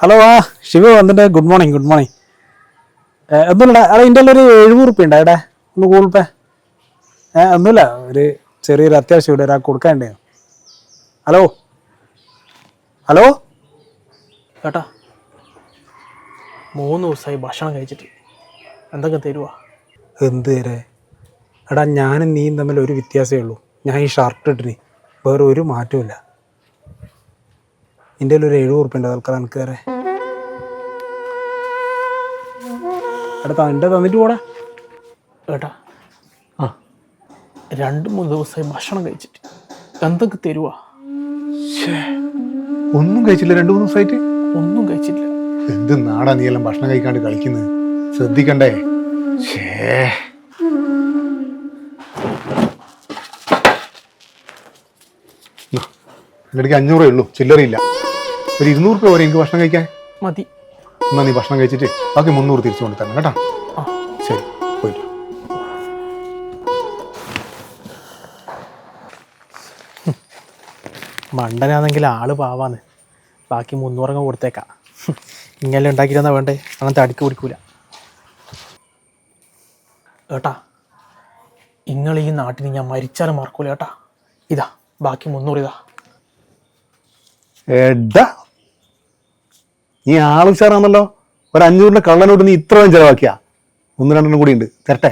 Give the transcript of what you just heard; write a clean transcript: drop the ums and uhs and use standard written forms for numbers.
Hello Shiva വന്നിട്ട് good morning ഒന്നുമില്ല അവിടെ എൻ്റെ ഒരു 70 റുപ്യ ഉണ്ട് അവിടെ ഒന്ന് ഗൂഗിൾ പേ ഒന്നുമില്ല ഒരു ചെറിയൊരു അത്യാവശ്യം ഇവിടെ ഒരാൾക്ക് കൊടുക്കാനുണ്ട്. ഹലോ ഹലോ ചേട്ടാ 3 ദിവസമായി ഭക്ഷണം കഴിച്ചിട്ട് എന്തൊക്കെ തരുവാ? എന്ത് തരേ എടാ ഞാനും നീയും തമ്മിൽ ഒരു വ്യത്യാസമേ ഉള്ളൂ. ഞാൻ ഈ ഷർട്ട് ഇട്ടിന് വേറെ ഒരു മാറ്റവും എൻ്റെ ഒരു 70 റുപ്യ ഉണ്ട് തൽക്കാലം എനിക്ക് തരേ. എടാ എൻ്റെ തന്നിട്ട് പോടാ. ചേട്ടാ 2-3 ദിവസമായി ഭക്ഷണം കഴിച്ചിട്ട് എന്തൊക്കെ തരുവാ? ഒന്നും കഴിച്ചില്ല 2-3 ദിവസമായിട്ട്? ഒന്നും കഴിച്ചില്ല. എന്ത് നാടാ നീ എല്ലാം ഭക്ഷണം കഴിക്കാണ്ട് കളിക്കുന്നത്? ശ്രദ്ധിക്കണ്ടേ? എൻ്റെ അടുക്ക് 500 ഉള്ളൂ, ചില്ലറയില്ല. ഒരു 200 രൂപ വരെ എനിക്ക് ഭക്ഷണം കഴിക്കാൻ മതി. എന്നാ നീ ഭക്ഷണം കഴിച്ചിട്ട് ബാക്കി 300 തിരിച്ചു കൊണ്ട് തരണം കേട്ടോ. ആ ശരി, പോയിട്ട്. മണ്ടനാണെങ്കിൽ ആള് പാവാന്ന്. ബാക്കി 300 കൊടുത്തേക്കാം. ഇങ്ങനെ ഉണ്ടാക്കിയിരുന്നാ വേണ്ടേ, അങ്ങനത്തെ അടുക്ക് പിടിക്കൂല. ഏട്ടാ നിങ്ങൾ ഈ നാട്ടിൽ ഞാൻ മരിച്ചാലും മറക്കൂല ഏട്ടാ. ഇതാ ബാക്കി 300 ഇതാ. എടാ നീ ആളുഷാറാണല്ലോ. ഒരു 500 കള്ളനോട്ട് നീ ഇത്രയും ചെലവാക്കിയാ? 1-2 കൂടി ഉണ്ട്, തരട്ടെ?